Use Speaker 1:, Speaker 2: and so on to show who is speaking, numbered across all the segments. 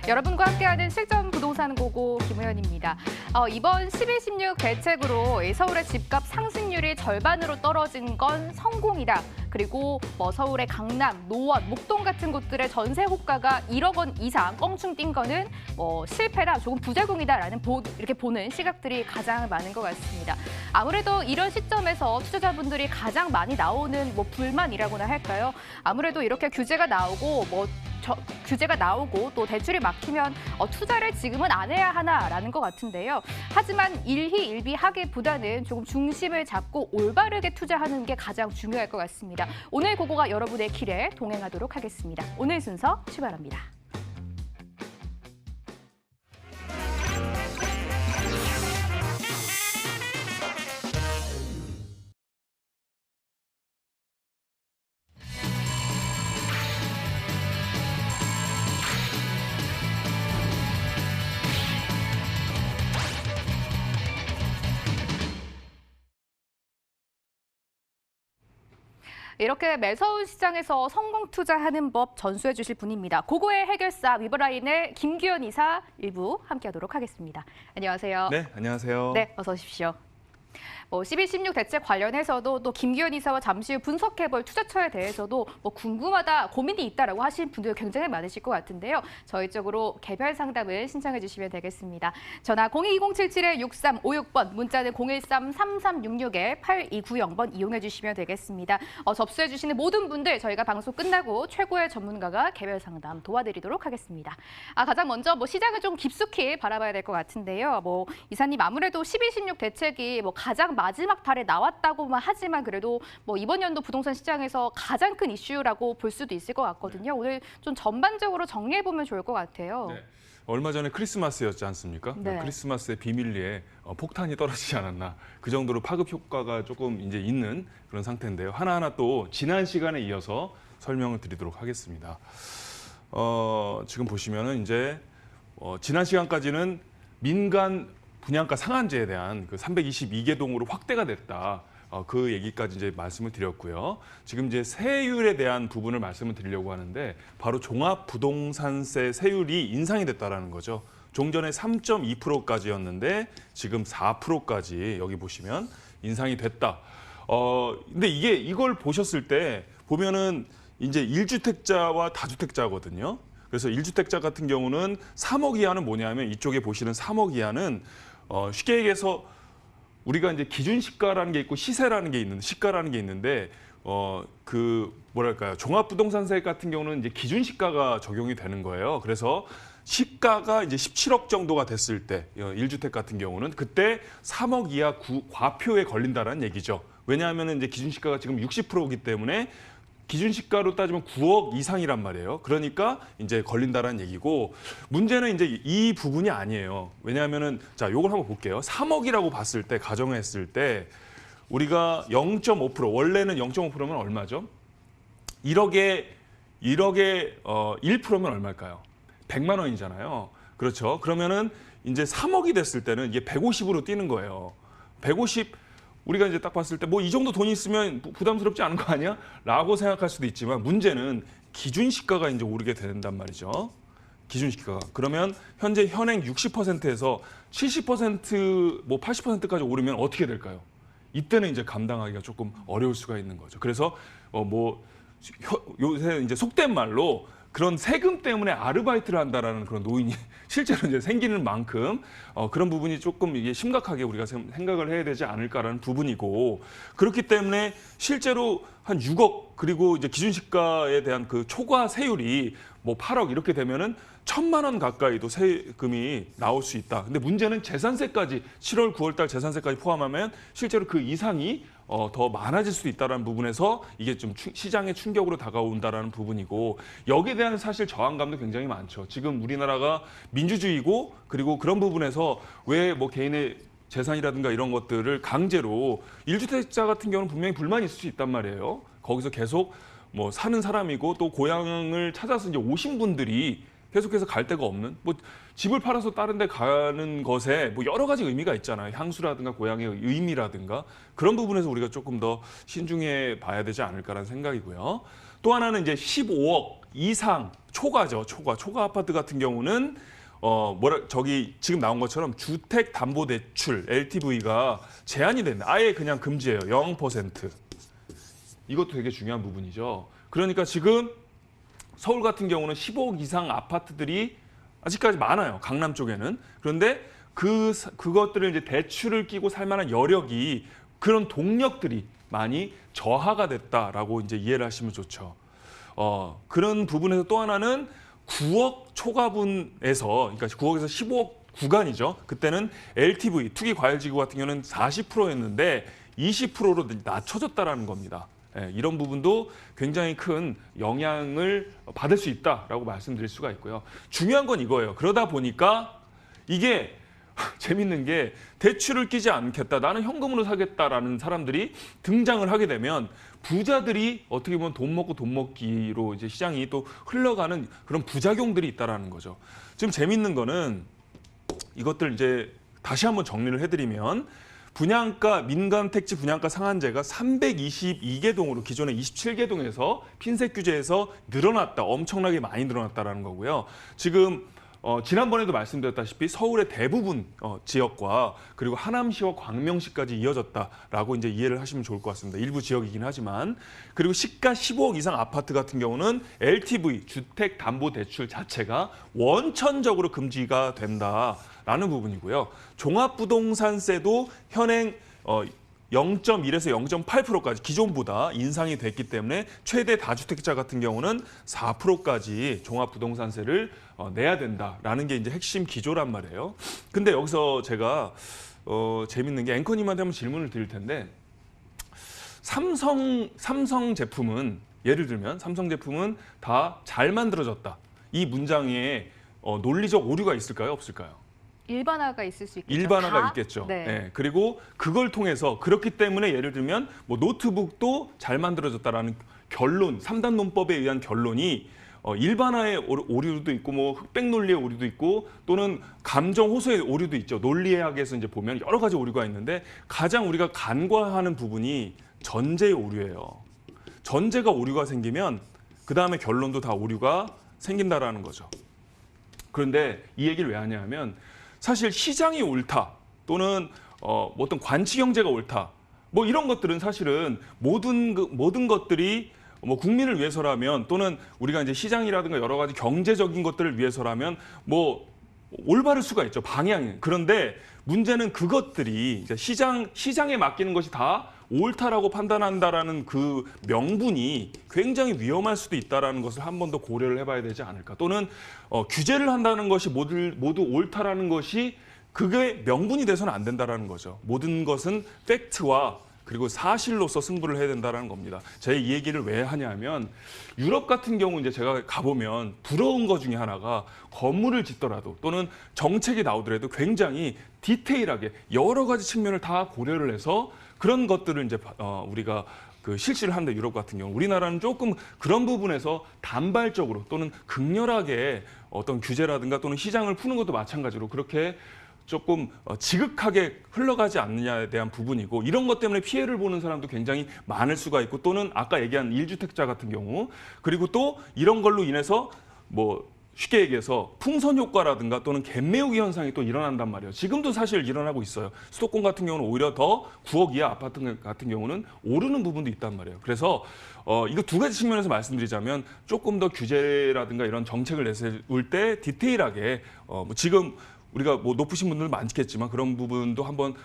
Speaker 1: 여러분과 함께하는 실전 부동산 고고 김우현입니다. 이번 12.16 대책으로 서울의 집값 상승률이 절반으로 떨어진 건 성공이다. 그리고 서울의 강남, 노원, 목동 같은 곳들의 전세 호가가 1억 원 이상 껑충 뛴 거는 실패다, 조금 부작용이다라는 이렇게 보는 시각들이 가장 많은 것 같습니다. 아무래도 이런 시점에서 투자자분들이 가장 많이 나오는 불만이라고나 할까요? 아무래도 이렇게 규제가 나오고 또 대출이 막히면 투자를 지금은 안 해야 하나라는 것 같은데요. 하지만 일희일비하기보다는 조금 중심을 잡고 올바르게 투자하는 게 가장 중요할 것 같습니다. 오늘 고고가 여러분의 길에 동행하도록 하겠습니다. 오늘 순서 출발합니다. 이렇게 매서운 시장에서 성공 투자하는 법 전수해 주실 분입니다. 고고의 해결사 위버라인의 김규현 이사 일부 함께하도록 하겠습니다. 안녕하세요.
Speaker 2: 네, 안녕하세요.
Speaker 1: 네, 어서 오십시오. 12.16 대책 관련해서도 또 김규현 이사와 잠시 후 분석해볼 투자처에 대해서도 궁금하다, 고민이 있다라고 하시는 분들 굉장히 많으실 것 같은데요. 저희 쪽으로 개별 상담을 신청해 주시면 되겠습니다. 전화 022077-6356번, 문자는 013-3366-8290번 이용해 주시면 되겠습니다. 접수해 주시는 모든 분들 저희가 방송 끝나고 최고의 전문가가 개별 상담 도와드리도록 하겠습니다. 가장 먼저 시장을 좀 깊숙이 바라봐야 될 것 같은데요. 이사님, 아무래도 12.16 대책이 가장 마지막 달에 나왔다고만 하지만 그래도 이번 연도 부동산 시장에서 가장 큰 이슈라고 볼 수도 있을 것 같거든요. 오늘 좀 전반적으로 정리해보면 좋을 것 같아요.
Speaker 2: 네. 얼마 전에 크리스마스였지 않습니까?
Speaker 1: 네.
Speaker 2: 크리스마스의 비밀리에 폭탄이 떨어지지 않았나. 그 정도로 파급 효과가 조금 이제 있는 그런 상태인데요. 하나하나 또 지난 시간에 이어서 설명을 드리도록 하겠습니다. 지금 보시면은 이제 지난 시간까지는 민간 분양가 상한제에 대한 그 322개 동으로 확대가 됐다. 그 얘기까지 이제 말씀을 드렸고요. 지금 이제 세율에 대한 부분을 말씀을 드리려고 하는데 바로 종합부동산세 세율이 인상이 됐다라는 거죠. 종전에 3.2%까지였는데 지금 4%까지 여기 보시면 인상이 됐다. 근데 이걸 보셨을 때 보면은 이제 1주택자와 다주택자거든요. 그래서 1주택자 같은 경우는 3억 이하는 뭐냐면 이쪽에 보시는 3억 이하는 쉽게 얘기해서 우리가 이제 기준 시가라는 게 있고 시세라는 게 있는데 시가라는 게 있는데 뭐랄까요, 종합부동산세 같은 경우는 이제 기준 시가가 적용이 되는 거예요. 그래서 시가가 이제 17억 정도가 됐을 때 1주택 같은 경우는 그때 3억 이하 과표에 걸린다라는 얘기죠. 왜냐하면 이제 기준 시가가 지금 60%이기 때문에 기준 시가로 따지면 9억 이상이란 말이에요. 그러니까 이제 걸린다라는 얘기고, 문제는 이제 이 부분이 아니에요. 왜냐하면은 자, 요걸 한번 볼게요. 3억이라고 봤을 때, 가정했을 때 우리가 0.5%, 원래는 0.5%면 얼마죠? 1억에 1%면 얼마일까요? 100만 원이잖아요. 그렇죠? 그러면은 이제 3억이 됐을 때는 이게 150으로 뛰는 거예요. 150 우리가 이제 딱 봤을 때 이 정도 돈이 있으면 부담스럽지 않은 거 아니야? 라고 생각할 수도 있지만 문제는 기준 시가가 이제 오르게 된단 말이죠. 기준 시가가. 그러면 현재 현행 60%에서 70% 80%까지 오르면 어떻게 될까요? 이때는 이제 감당하기가 조금 어려울 수가 있는 거죠. 그래서 요새 이제 속된 말로 그런 세금 때문에 아르바이트를 한다라는 그런 노인이 실제로 이제 생기는 만큼 그런 부분이 조금 이게 심각하게 우리가 생각을 해야 되지 않을까라는 부분이고, 그렇기 때문에 실제로 한 6억 그리고 이제 기준시가에 대한 그 초과 세율이 8억 이렇게 되면은 1,000만 원 가까이도 세금이 나올 수 있다. 근데 문제는 재산세까지 7월, 9월 달 재산세까지 포함하면 실제로 그 이상이 더 많아질 수도 있다는 부분에서 이게 좀 시장의 충격으로 다가온다라는 부분이고, 여기에 대한 사실 저항감도 굉장히 많죠. 지금 우리나라가 민주주의고, 그리고 그런 부분에서 왜 개인의 재산이라든가 이런 것들을 강제로 1주택자 같은 경우는 분명히 불만이 있을 수 있단 말이에요. 거기서 계속 사는 사람이고 또 고향을 찾아서 이제 오신 분들이 계속해서 갈 데가 없는 뭐 집을 팔아서 다른 데 가는 것에 뭐 여러 가지 의미가 있잖아요. 향수라든가 고향의 의미라든가 그런 부분에서 우리가 조금 더 신중해 봐야 되지 않을까라는 생각이고요. 또 하나는 이제 15억 이상 초과죠. 초과 아파트 같은 경우는 저기 지금 나온 것처럼 주택담보대출 LTV가 제한이 된다. 아예 그냥 금지예요. 0%. 이것도 되게 중요한 부분이죠. 그러니까 지금 서울 같은 경우는 15억 이상 아파트들이 아직까지 많아요. 강남 쪽에는. 그런데 그것들을 이제 대출을 끼고 살 만한 여력이 그런 동력들이 많이 저하가 됐다라고 이제 이해를 하시면 좋죠. 그런 부분에서 또 하나는 9억 초과분에서 그러니까 9억에서 15억 구간이죠. 그때는 LTV 투기 과열지구 같은 경우는 40%였는데 20%로 낮춰졌다라는 겁니다. 예, 이런 부분도 굉장히 큰 영향을 받을 수 있다라고 말씀드릴 수가 있고요. 중요한 건 이거예요. 그러다 보니까 이게 재밌는 게 대출을 끼지 않겠다, 나는 현금으로 사겠다라는 사람들이 등장을 하게 되면 부자들이 어떻게 보면 돈 먹고 돈 먹기로 이제 시장이 또 흘러가는 그런 부작용들이 있다라는 거죠. 지금 재밌는 거는 이것들 이제 다시 한번 정리를 해드리면 분양가 민간 택지 분양가 상한제가 322개 동으로 기존의 27개 동에서 핀셋 규제에서 늘어났다, 엄청나게 많이 늘어났다라는 거고요. 지금 지난번에도 말씀드렸다시피 서울의 대부분 지역과 그리고 하남시와 광명시까지 이어졌다라고 이제 이해를 하시면 좋을 것 같습니다. 일부 지역이긴 하지만 그리고 시가 15억 이상 아파트 같은 경우는 LTV 주택담보대출 자체가 원천적으로 금지가 된다라는 부분이고요. 종합부동산세도 현행 0.1에서 0.8%까지 기존보다 인상이 됐기 때문에 최대 다주택자 같은 경우는 4%까지 종합부동산세를 내야 된다라는 게 이제 핵심 기조란 말이에요. 근데 여기서 제가 재밌는 게 앵커님한테 한번 질문을 드릴 텐데 삼성 제품은 예를 들면 삼성 제품은 다 잘 만들어졌다. 이 문장에 논리적 오류가 있을까요? 없을까요?
Speaker 1: 일반화가 있을 수 있겠죠.
Speaker 2: 일반화가 있겠죠.
Speaker 1: 네.
Speaker 2: 네. 그리고 그걸 통해서 그렇기 때문에 예를 들면 뭐 노트북도 잘 만들어졌다라는 결론, 3단 논법에 의한 결론이 일반화의 오류도 있고 뭐 흑백 논리의 오류도 있고 또는 감정 호소의 오류도 있죠. 논리학에서 이제 보면 여러 가지 오류가 있는데 가장 우리가 간과하는 부분이 전제의 오류예요. 전제가 오류가 생기면 그 다음에 결론도 다 오류가 생긴다라는 거죠. 그런데 이 얘기를 왜 하냐면 사실 시장이 옳다 또는 어떤 관치 경제가 옳다 뭐 이런 것들은 사실은 모든 것들이 뭐 국민을 위해서라면 또는 우리가 이제 시장이라든가 여러 가지 경제적인 것들을 위해서라면 뭐 올바를 수가 있죠. 방향이. 그런데 문제는 그것들이 이제 시장에 맡기는 것이 다 옳다라고 판단한다라는 그 명분이 굉장히 위험할 수도 있다라는 것을 한 번 더 고려를 해봐야 되지 않을까. 또는 규제를 한다는 것이 모두 옳다라는 것이 그게 명분이 돼서는 안 된다라는 거죠. 모든 것은 팩트와 그리고 사실로서 승부를 해야 된다는 겁니다. 제가 이 얘기를 왜 하냐면 유럽 같은 경우 이제 제가 가보면 부러운 것 중에 하나가 건물을 짓더라도 또는 정책이 나오더라도 굉장히 디테일하게 여러 가지 측면을 다 고려를 해서 그런 것들을 이제 우리가 그 실시를 하는데 유럽 같은 경우 우리나라는 조금 그런 부분에서 단발적으로 또는 극렬하게 어떤 규제라든가 또는 시장을 푸는 것도 마찬가지로 그렇게 조금 지극하게 흘러가지 않느냐에 대한 부분이고 이런 것 때문에 피해를 보는 사람도 굉장히 많을 수가 있고 또는 아까 얘기한 1주택자 같은 경우 그리고 또 이런 걸로 인해서 뭐 쉽게 얘기해서 풍선 효과라든가 또는 갭매우기 현상이 또 일어난단 말이에요. 지금도 사실 일어나고 있어요. 수도권 같은 경우는 오히려 더 9억 이하 아파트 같은 경우는 오르는 부분도 있단 말이에요. 그래서 이거 두 가지 측면에서 말씀드리자면 조금 더 규제라든가 이런 정책을 내세울 때 디테일하게 뭐 지금 우리가 뭐 높으신 분들 많겠지만 그런 부분도 한번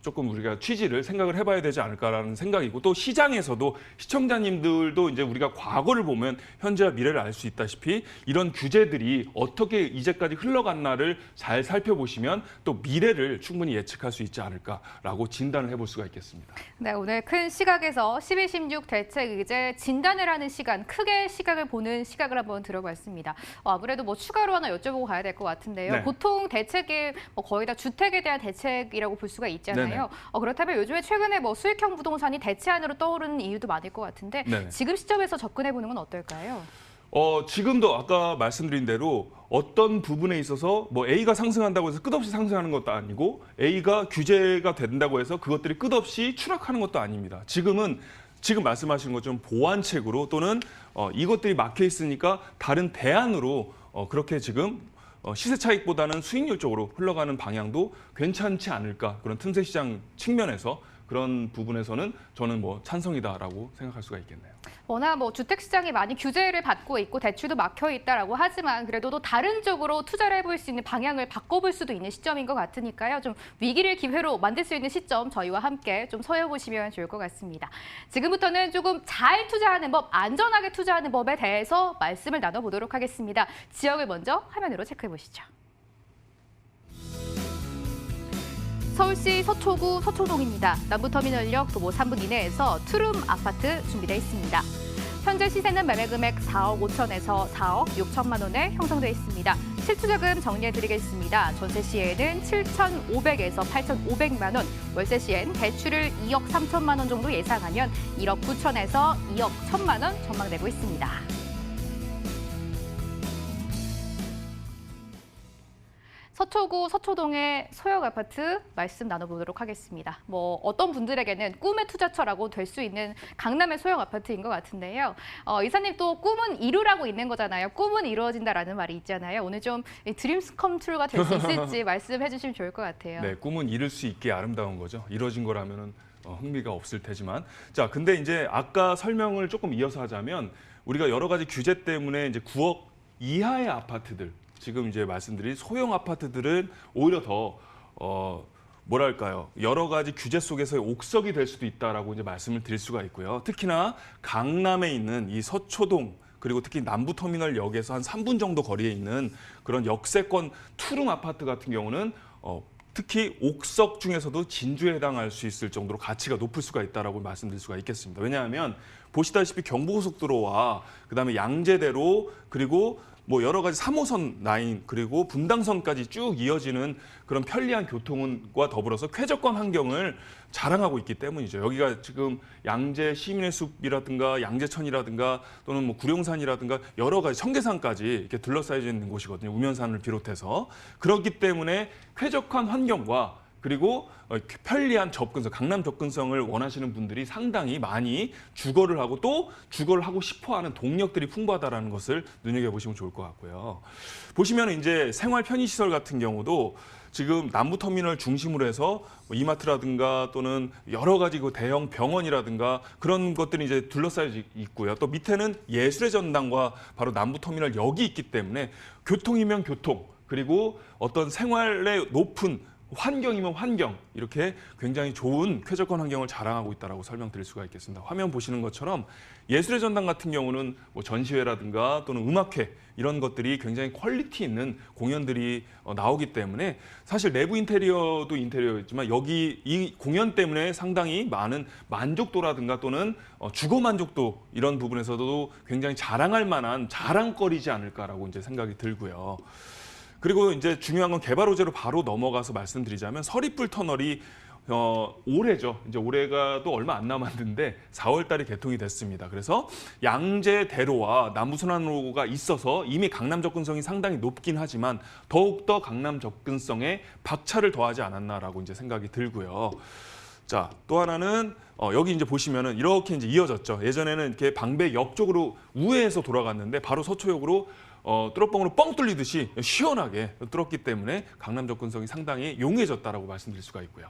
Speaker 2: 조금 우리가 취지를 생각을 해봐야 되지 않을까라는 생각이고 또 시장에서도 시청자님들도 이제 우리가 과거를 보면 현재와 미래를 알 수 있다시피 이런 규제들이 어떻게 이제까지 흘러갔나를 잘 살펴보시면 또 미래를 충분히 예측할 수 있지 않을까라고 진단을 해볼 수가 있겠습니다.
Speaker 1: 네, 오늘 큰 시각에서 12, 16 대책 의제 진단을 하는 시간, 크게 시각을 보는 시각을 한번 들어봤습니다. 아무래도 뭐 추가로 하나 여쭤보고 가야 될 것 같은데요.
Speaker 2: 네.
Speaker 1: 보통 대책이 뭐 거의 다 주택에 대한 대책이라고 볼 수가 있잖아요.
Speaker 2: 네네.
Speaker 1: 그렇다면 요즘에 최근에 뭐 수익형 부동산이 대체안으로 떠오르는 이유도 많을 것 같은데
Speaker 2: 네네.
Speaker 1: 지금 시점에서 접근해 보는 건 어떨까요?
Speaker 2: 지금도 아까 말씀드린 대로 어떤 부분에 있어서 뭐 A가 상승한다고 해서 끝없이 상승하는 것도 아니고 A가 규제가 된다고 해서 그것들이 끝없이 추락하는 것도 아닙니다. 지금 말씀하신 것처럼 보완책으로 또는 이것들이 막혀 있으니까 다른 대안으로 그렇게 지금 시세 차익보다는 수익률 쪽으로 흘러가는 방향도 괜찮지 않을까, 그런 틈새 시장 측면에서 그런 부분에서는 저는 뭐 찬성이다라고 생각할 수가 있겠네요.
Speaker 1: 워낙 뭐 주택 시장이 많이 규제를 받고 있고 대출도 막혀 있다라고 하지만 그래도 또 다른 쪽으로 투자를 해볼 수 있는 방향을 바꿔볼 수도 있는 시점인 것 같으니까요. 좀 위기를 기회로 만들 수 있는 시점 저희와 함께 좀 서해보시면 좋을 것 같습니다. 지금부터는 조금 잘 투자하는 법, 안전하게 투자하는 법에 대해서 말씀을 나눠보도록 하겠습니다. 지역을 먼저 화면으로 체크해 보시죠. 서울시 서초구 서초동입니다. 남부터미널역 도보 3분 이내에서 투룸 아파트 준비되어 있습니다. 현재 시세는 매매 금액 4억 5천에서 4억 6천만 원에 형성되어 있습니다. 실투자금 정리해드리겠습니다. 전세 시에는 7,500에서 8,500만 원, 월세 시엔 대출을 2억 3천만 원 정도 예상하면 1억 9천에서 2억 1천만 원 전망되고 있습니다. 서초구 서초동의 소형 아파트 말씀 나눠보도록 하겠습니다. 뭐 어떤 분들에게는 꿈의 투자처라고 될 수 있는 강남의 소형 아파트인 것 같은데요. 이사님 또 꿈은 이루라고 있는 거잖아요. 꿈은 이루어진다라는 말이 있잖아요. 오늘 좀 드림스 컴 트루가 될 수 있을지 말씀해 주시면 좋을 것 같아요.
Speaker 2: 네, 꿈은 이룰 수 있게 아름다운 거죠. 이루어진 거라면은 흥미가 없을 테지만. 자, 근데 이제 아까 설명을 조금 이어서 하자면 우리가 여러 가지 규제 때문에 이제 9억 이하의 아파트들, 지금 이제 말씀드린 소형 아파트들은 오히려 더 뭐랄까요, 여러 가지 규제 속에서의 옥석이 될 수도 있다라고 이제 말씀을 드릴 수가 있고요. 특히나 강남에 있는 이 서초동, 그리고 특히 남부터미널역에서 한 3분 정도 거리에 있는 그런 역세권 투룸 아파트 같은 경우는 특히 옥석 중에서도 진주에 해당할 수 있을 정도로 가치가 높을 수가 있다라고 말씀드릴 수가 있겠습니다. 왜냐하면 보시다시피 경부고속도로와 그다음에 양재대로, 그리고 뭐 여러 가지 3호선 라인, 그리고 분당선까지 쭉 이어지는 그런 편리한 교통과 더불어서 쾌적한 환경을 자랑하고 있기 때문이죠. 여기가 지금 양재 시민의 숲이라든가 양재천이라든가 또는 뭐 구룡산이라든가 여러 가지 청계산까지 이렇게 둘러싸여 있는 곳이거든요. 우면산을 비롯해서. 그렇기 때문에 쾌적한 환경과 그리고 편리한 접근성, 강남 접근성을 원하시는 분들이 상당히 많이 주거를 하고 또 주거를 하고 싶어하는 동력들이 풍부하다라는 것을 눈여겨보시면 좋을 것 같고요. 보시면 이제 생활 편의시설 같은 경우도 지금 남부터미널 중심으로 해서 이마트라든가 또는 여러 가지 그 대형 병원이라든가 그런 것들이 이제 둘러싸여 있고요. 또 밑에는 예술의 전당과 바로 남부터미널역이 있기 때문에 교통이면 교통, 그리고 어떤 생활의 높은 환경이면 환경, 이렇게 굉장히 좋은 쾌적한 환경을 자랑하고 있다고 설명드릴 수가 있겠습니다. 화면 보시는 것처럼 예술의 전당 같은 경우는 뭐 전시회라든가 또는 음악회, 이런 것들이 굉장히 퀄리티 있는 공연들이 나오기 때문에 사실 내부 인테리어도 인테리어였지만 여기 이 공연 때문에 상당히 많은 만족도라든가 또는 주거 만족도, 이런 부분에서도 굉장히 자랑할 만한 자랑거리지 않을까라고 이제 생각이 들고요. 그리고 이제 중요한 건 개발 호재로 바로 넘어가서 말씀드리자면 서리풀 터널이 올해죠. 이제 올해가 또 얼마 안 남았는데 4월 달에 개통이 됐습니다. 그래서 양재대로와 남부순환로가 있어서 이미 강남 접근성이 상당히 높긴 하지만 더욱더 강남 접근성에 박차를 더하지 않았나라고 이제 생각이 들고요. 자, 또 하나는 여기 이제 보시면은 이렇게 이제 이어졌죠. 예전에는 이렇게 방배역 쪽으로 우회해서 돌아갔는데 바로 서초역으로 뚜러뻥으로 뻥 뚫리듯이 시원하게 뚫었기 때문에 강남 접근성이 상당히 용이해졌다라고 말씀드릴 수가 있고요.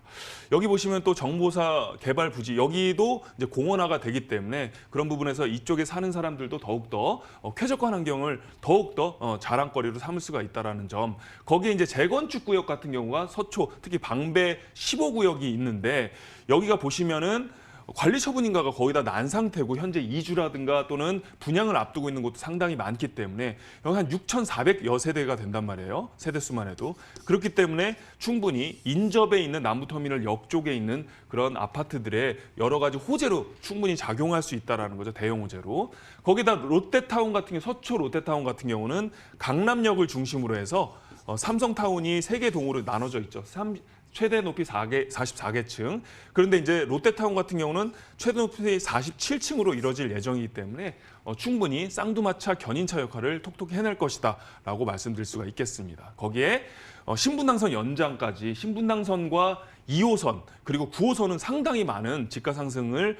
Speaker 2: 여기 보시면 또 정보사 개발 부지, 여기도 이제 공원화가 되기 때문에 그런 부분에서 이쪽에 사는 사람들도 더욱더 쾌적한 환경을 더욱더 자랑거리로 삼을 수가 있다라는 점. 거기에 이제 재건축 구역 같은 경우가 서초, 특히 방배 15구역이 있는데 여기가 보시면은 관리 처분인가가 거의 다 난 상태고 현재 이주라든가 또는 분양을 앞두고 있는 곳도 상당히 많기 때문에 여기 한 6,400여 세대가 된단 말이에요. 세대 수만 해도. 그렇기 때문에 충분히 인접에 있는 남부터미널 역 쪽에 있는 그런 아파트들의 여러 가지 호재로 충분히 작용할 수 있다는 거죠. 대형 호재로. 거기다 롯데타운 같은 경우, 서초 롯데타운 같은 경우는 강남역을 중심으로 해서 삼성타운이 3개 동으로 나눠져 있죠. 최대 높이 44개층. 그런데 이제 롯데타운 같은 경우는 최대 높이 47층으로 이뤄질 예정이기 때문에 충분히 쌍두마차 견인차 역할을 톡톡히 해낼 것이다라고 말씀드릴 수가 있겠습니다. 거기에 신분당선 연장까지 신분당선과 2호선 그리고 9호선은 상당히 많은 집가 상승을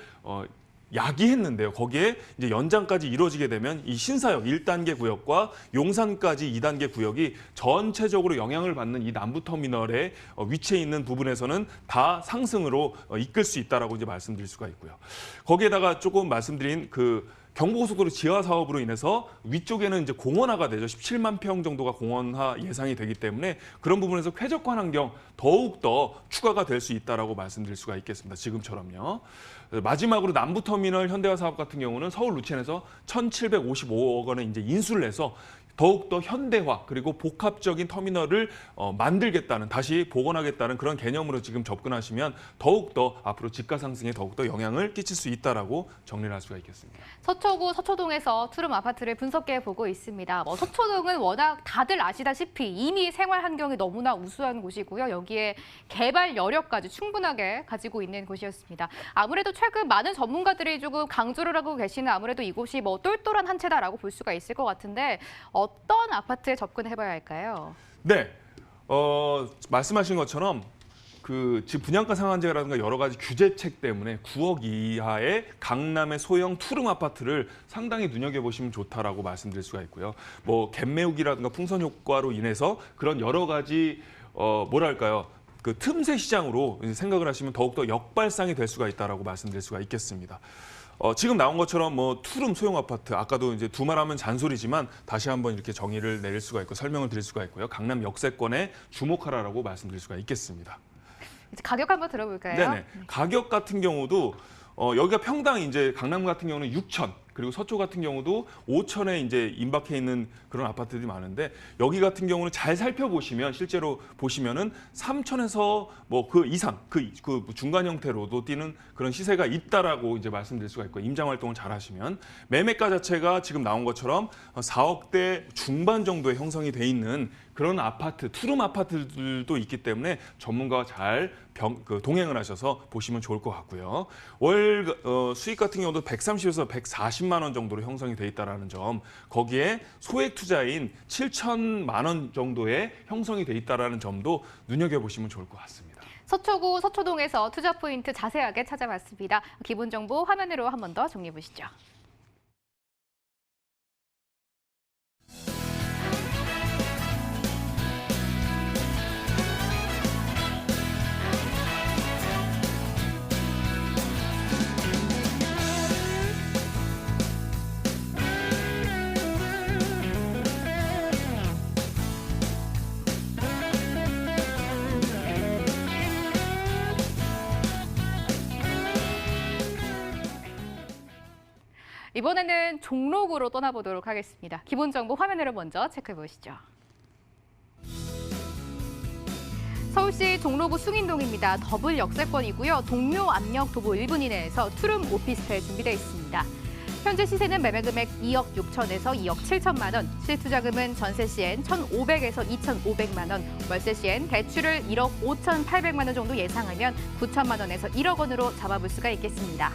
Speaker 2: 야기했는데요. 거기에 이제 연장까지 이루어지게 되면 이 신사역 1단계 구역과 용산까지 2단계 구역이 전체적으로 영향을 받는 이 남부터미널에 위치해 있는 부분에서는 다 상승으로 이끌 수 있다라고 이제 말씀드릴 수가 있고요. 거기에다가 조금 말씀드린 그 경부고속도로 지하 사업으로 인해서 위쪽에는 이제 공원화가 되죠. 17만 평 정도가 공원화 예상이 되기 때문에 그런 부분에서 쾌적한 환경 더욱 더 추가가 될 수 있다라고 말씀드릴 수가 있겠습니다. 지금처럼요. 마지막으로 남부터미널 현대화 사업 같은 경우는 서울 루첸에서 1,755억 원의 이제 인수를 해서 더욱더 현대화 그리고 복합적인 터미널을 만들겠다는 다시 복원하겠다는 그런 개념으로 지금 접근하시면 더욱더 앞으로 집가 상승에 더욱더 영향을 끼칠 수 있다라고 정리를 할 수가 있겠습니다.
Speaker 1: 서초구 서초동에서 투룸 아파트를 분석해 보고 있습니다. 서초동은 워낙 다들 아시다시피 이미 생활 환경이 너무나 우수한 곳이고요. 여기에 개발 여력까지 충분하게 가지고 있는 곳이었습니다. 아무래도 최근 많은 전문가들이 조금 강조를 하고 계시는 아무래도 이곳이 똘똘한 한 채다라고 볼 수가 있을 것 같은데 어떤 아파트에 접근해봐야 할까요?
Speaker 2: 네, 말씀하신 것처럼 즉 분양가 상한제라든가 여러 가지 규제책 때문에 9억 이하의 강남의 소형 투룸 아파트를 상당히 눈여겨보시면 좋다라고 말씀드릴 수가 있고요. 뭐 갭매우기라든가 풍선 효과로 인해서 그런 여러 가지 뭐랄까요? 그 틈새 시장으로 생각을 하시면 더욱더 역발상이 될 수가 있다라고 말씀드릴 수가 있겠습니다. 지금 나온 것처럼 뭐 투룸 소형 아파트 아까도 이제 두말하면 잔소리지만 다시 한번 이렇게 정의를 내릴 수가 있고 설명을 드릴 수가 있고요. 강남 역세권에 주목하라라고 말씀드릴 수가 있겠습니다.
Speaker 1: 이제 가격 한번 들어볼까요?
Speaker 2: 네네. 가격 같은 경우도 여기가 평당 이제 강남 같은 경우는 6천 그리고 서초 같은 경우도 5천에 이제 임박해 있는 그런 아파트들이 많은데 여기 같은 경우는 잘 살펴보시면 실제로 보시면은 3천에서 뭐 그 이상 그 중간 형태로도 뛰는 그런 시세가 있다라고 이제 말씀드릴 수가 있고 임장 활동을 잘 하시면 매매가 자체가 지금 나온 것처럼 4억대 중반 정도의 형성이 돼 있는 그런 아파트 투룸 아파트들도 있기 때문에 전문가와 잘 동행을 하셔서 보시면 좋을 것 같고요. 월 수익 같은 경우도 130에서 140만 원 정도로 형성이 돼 있다라는 점, 거기에 소액 투자인 7천만 원 정도의 형성이 돼 있다라는 점도 눈여겨보시면 좋을 것 같습니다.
Speaker 1: 서초구 서초동에서 투자 포인트 자세하게 찾아봤습니다. 기본 정보 화면으로 한 번 더 정리해 보시죠. 이번에는 종로구로 떠나보도록 하겠습니다. 기본 정보 화면으로 먼저 체크해 보시죠. 서울시 종로구 숭인동입니다. 더블 역세권이고요. 동묘 압력 도보 1분 이내에서 투룸 오피스텔 준비되어 있습니다. 현재 시세는 매매 금액 2억 6천에서 2억 7천만 원, 실투자금은 전세 시엔 1,500에서 2,500만 원, 월세 시엔 대출을 1억 5,800만 원 정도 예상하면 9천만 원에서 1억 원으로 잡아볼 수가 있겠습니다.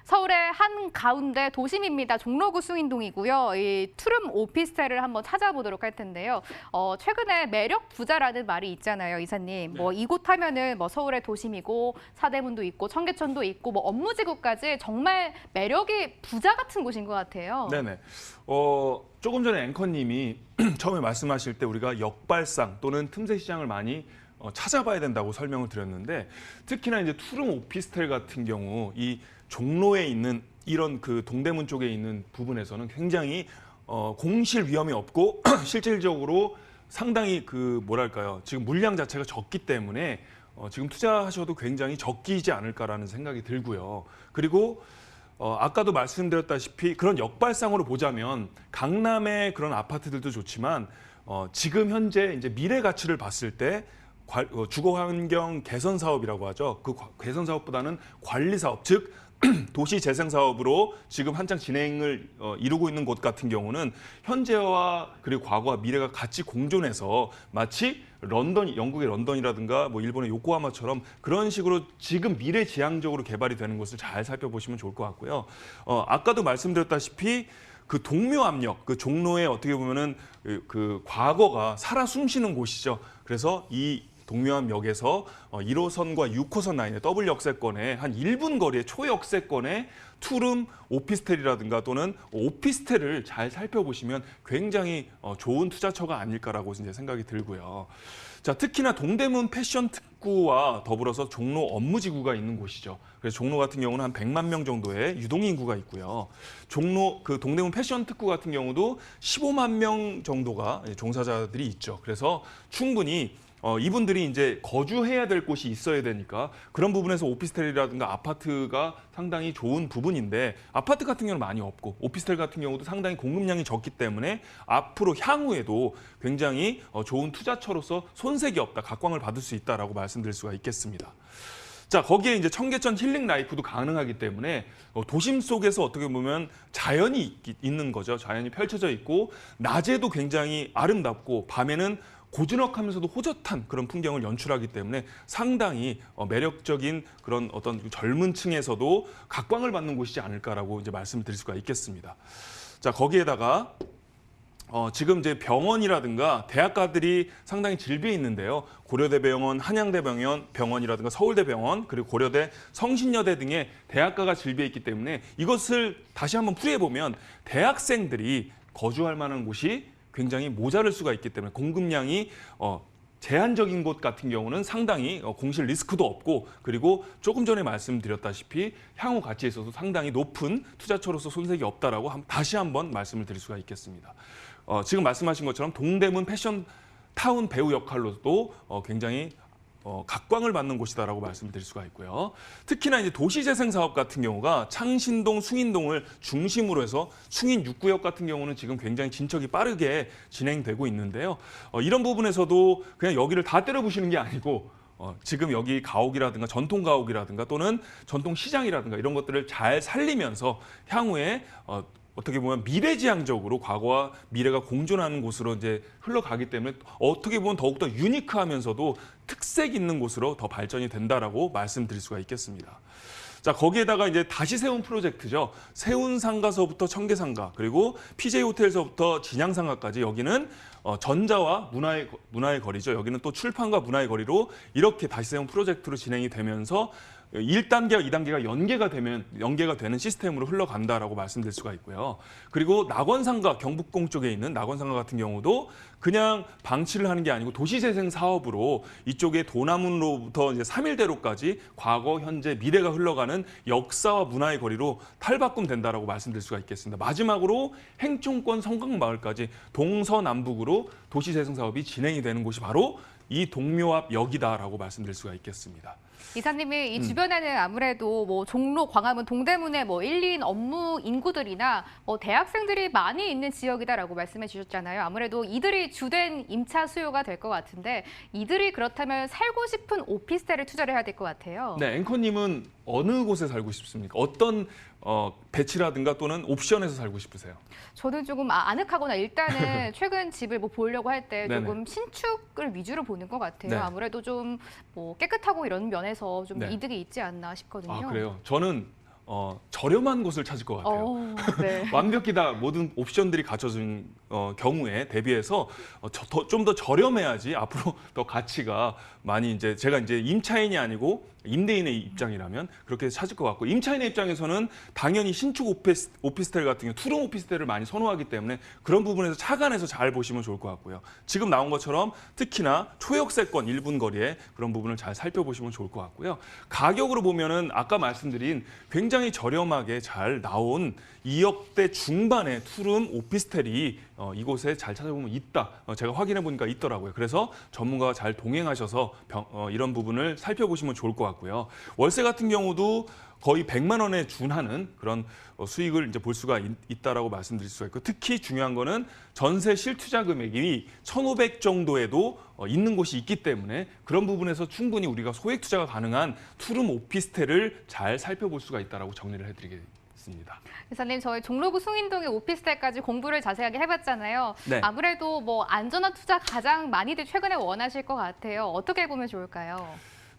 Speaker 1: 서울의 한가운데 도심입니다. 종로구 숭인동이고요. 이 투룸 오피스텔을 한번 찾아보도록 할 텐데요. 최근에 매력 부자라는 말이 있잖아요, 이사님. 뭐 이곳 하면은 뭐 서울의 도심이고 사대문도 있고 청계천도 있고 뭐 업무지구까지 정말 매력이 부자 같은 곳인 것 같아요.
Speaker 2: 네네. 조금 전에 앵커님이 처음에 말씀하실 때 우리가 역발상 또는 틈새 시장을 많이 찾아봐야 된다고 설명을 드렸는데 특히나 이제 투룸 오피스텔 같은 경우 이 종로에 있는 이런 그 동대문 쪽에 있는 부분에서는 굉장히 공실 위험이 없고 실질적으로 상당히 그 뭐랄까요 지금 물량 자체가 적기 때문에 지금 투자하셔도 굉장히 적기지 않을까라는 생각이 들고요. 그리고 아까도 말씀드렸다시피 그런 역발상으로 보자면 강남의 그런 아파트들도 좋지만 지금 현재 이제 미래 가치를 봤을 때 주거 환경 개선 사업이라고 하죠. 그 개선 사업보다는 관리 사업, 즉 도시 재생 사업으로 지금 한창 진행을 이루고 있는 곳 같은 경우는 현재와 그리고 과거와 미래가 같이 공존해서 마치 영국의 런던이라든가 뭐 일본의 요코하마처럼 그런 식으로 지금 미래지향적으로 개발이 되는 것을 잘 살펴보시면 좋을 것 같고요. 아까도 말씀드렸다시피 그 동묘압력, 그 종로에 어떻게 보면은 그 과거가 살아 숨쉬는 곳이죠. 그래서 이 동묘암역에서 1호선과 6호선 라인의 더블 역세권에 한 1분 거리의 초역세권에 투룸 오피스텔이라든가 또는 오피스텔을 잘 살펴보시면 굉장히 좋은 투자처가 아닐까라고 이제 생각이 들고요. 자, 특히나 동대문 패션 특구와 더불어서 종로 업무지구가 있는 곳이죠. 그래서 종로 같은 경우는 한 100만 명 정도의 유동인구가 있고요. 동대문 패션 특구 같은 경우도 15만 명 정도가 종사자들이 있죠. 그래서 충분히 이분들이 이제 거주해야 될 곳이 있어야 되니까 그런 부분에서 오피스텔이라든가 아파트가 상당히 좋은 부분인데 아파트 같은 경우는 많이 없고 오피스텔 같은 경우도 상당히 공급량이 적기 때문에 앞으로 향후에도 굉장히 좋은 투자처로서 손색이 없다, 각광을 받을 수 있다라고 말씀드릴 수가 있겠습니다. 자, 거기에 이제 청계천 힐링 라이프도 가능하기 때문에 도심 속에서 어떻게 보면 자연이 있는 거죠. 자연이 펼쳐져 있고 낮에도 굉장히 아름답고 밤에는 고즈넉하면서도 호젓한 그런 풍경을 연출하기 때문에 상당히 매력적인 그런 어떤 젊은 층에서도 각광을 받는 곳이지 않을까라고 이제 말씀을 드릴 수가 있겠습니다. 자, 거기에다가 지금 이제 병원이라든가 대학가들이 상당히 질비해 있는데요. 고려대병원, 한양대병원이라든가 서울대병원, 그리고 고려대, 성신여대 등의 대학가가 질비해 있기 때문에 이것을 다시 한번 풀이해 보면 대학생들이 거주할 만한 곳이 굉장히 모자랄 수가 있기 때문에 공급량이 제한적인 곳 같은 경우는 상당히 공실 리스크도 없고 그리고 조금 전에 말씀드렸다시피 향후 가치에 있어서 상당히 높은 투자처로서 손색이 없다라고 다시 한번 말씀을 드릴 수가 있겠습니다. 지금 말씀하신 것처럼 동대문 패션 타운 배우 역할로도 굉장히 각광을 받는 곳이다라고 말씀드릴 수가 있고요. 특히나 이제 도시재생 사업 같은 경우가 창신동, 숭인동을 중심으로 해서 숭인 6구역 같은 경우는 지금 굉장히 진척이 빠르게 진행되고 있는데요. 이런 부분에서도 그냥 여기를 다 때려부시는 게 아니고 지금 여기 가옥이라든가 전통 가옥이라든가 또는 전통 시장이라든가 이런 것들을 잘 살리면서 향후에 어떻게 보면 미래지향적으로 과거와 미래가 공존하는 곳으로 이제 흘러가기 때문에 어떻게 보면 더욱더 유니크하면서도 특색 있는 곳으로 더 발전이 된다라고 말씀드릴 수가 있겠습니다. 자, 거기에다가 이제 다시 세운 프로젝트죠. 세운상가서부터 청계상가 그리고 PJ 호텔에서부터 진양상가까지 여기는 전자와 문화의 거리죠. 여기는 또 출판과 문화의 거리로 이렇게 다시 세운 프로젝트로 진행이 되면서 1단계와 2단계가 연계가 되는 시스템으로 흘러간다라고 말씀드릴 수가 있고요. 그리고 낙원상가, 경북공 쪽에 있는 낙원상가 같은 경우도 그냥 방치를 하는 게 아니고 도시재생 사업으로 이쪽에 도남문로부터 이제 3일대로까지 과거, 현재, 미래가 흘러가는 역사와 문화의 거리로 탈바꿈된다라고 말씀드릴 수가 있겠습니다. 마지막으로 행총권 성곽마을까지 동서남북으로 도시재생 사업이 진행이 되는 곳이 바로 이 동묘압역이다라고 말씀드릴 수가 있겠습니다.
Speaker 1: 이사님이 이 주변에는 아무래도 뭐 종로, 광화문, 동대문의 뭐 1, 2인 업무 인구들이나 뭐 대학생들이 많이 있는 지역이다라고 말씀해 주셨잖아요. 아무래도 이들이 주된 임차 수요가 될 것 같은데 이들이 그렇다면 살고 싶은 오피스텔을 투자를 해야 될 것 같아요.
Speaker 2: 네, 앵커님은 어느 곳에 살고 싶습니까? 어떤 배치라든가 또는 옵션에서 살고 싶으세요?
Speaker 1: 저는 조금 아늑하거나 일단은 최근 집을 뭐 보려고 할 때
Speaker 2: 네네.
Speaker 1: 조금 신축을 위주로 보는 것 같아요.
Speaker 2: 네.
Speaker 1: 아무래도 좀 뭐 깨끗하고 이런 면에서 좀
Speaker 2: 네.
Speaker 1: 이득이 있지 않나 싶거든요.
Speaker 2: 아, 그래요? 저는 저렴한 곳을 찾을 것 같아요.
Speaker 1: 네.
Speaker 2: 완벽히 다 모든 옵션들이 갖춰진 경우에 대비해서 좀 더 저렴해야지 앞으로 더 가치가 많이 이제 제가 이제 임차인이 아니고 임대인의 입장이라면 그렇게 찾을 것 같고 임차인의 입장에서는 당연히 신축 오피스텔 같은 경우 투룸 오피스텔을 많이 선호하기 때문에 그런 부분에서 착안해서 잘 보시면 좋을 것 같고요. 지금 나온 것처럼 특히나 초역세권 1분 거리에 그런 부분을 잘 살펴보시면 좋을 것 같고요. 가격으로 보면은 아까 말씀드린 굉장히 저렴하게 잘 나온 2억대 중반의 투룸 오피스텔이 이곳에 잘 찾아보면 있다. 제가 확인해 보니까 있더라고요. 그래서 전문가와 잘 동행하셔서 이런 부분을 살펴보시면 좋을 것 같고요. 월세 같은 경우도 거의 100만 원에 준하는 그런 수익을 이제 볼 수가 있다라고 말씀드릴 수가 있고, 특히 중요한 거는 전세 실투자 금액이 1,500 정도에도 있는 곳이 있기 때문에 그런 부분에서 충분히 우리가 소액 투자가 가능한 투룸 오피스텔을 잘 살펴볼 수가 있다라고 정리를 해드리겠습니다.
Speaker 1: 이사님, 저희 종로구 숭인동의 오피스텔까지 공부를 자세하게 해봤잖아요.
Speaker 2: 네.
Speaker 1: 아무래도 뭐 안전한 투자 가장 많이들 최근에 원하실 것 같아요. 어떻게 보면 좋을까요?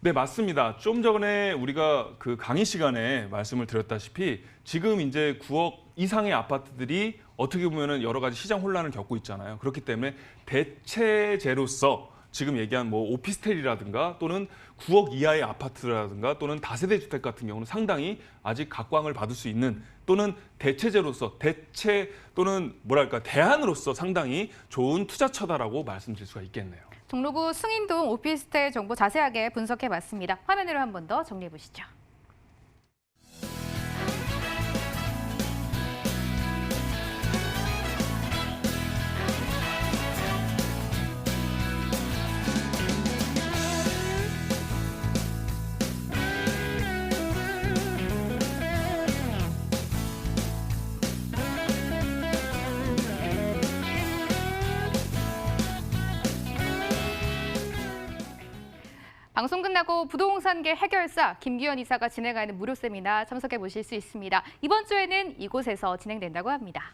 Speaker 2: 네, 맞습니다. 좀 전에 우리가 그 강의 시간에 말씀을 드렸다시피 지금 이제 9억 이상의 아파트들이 어떻게 보면은 여러 가지 시장 혼란을 겪고 있잖아요. 그렇기 때문에 대체제로서 지금 얘기한 뭐 오피스텔이라든가 또는 9억 이하의 아파트라든가 또는 다세대 주택 같은 경우는 상당히 아직 각광을 받을 수 있는, 또는 대체제로서 대체 또는 뭐랄까 대안으로서 상당히 좋은 투자처다라고 말씀드릴 수가 있겠네요.
Speaker 1: 종로구 숭인동 오피스텔 정보 자세하게 분석해봤습니다. 화면으로 한 번 더 정리해보시죠. 방송 끝나고 부동산계 해결사 김규현 이사가 진행하는 무료 세미나 참석해 보실 수 있습니다. 이번 주에는 이곳에서 진행된다고 합니다.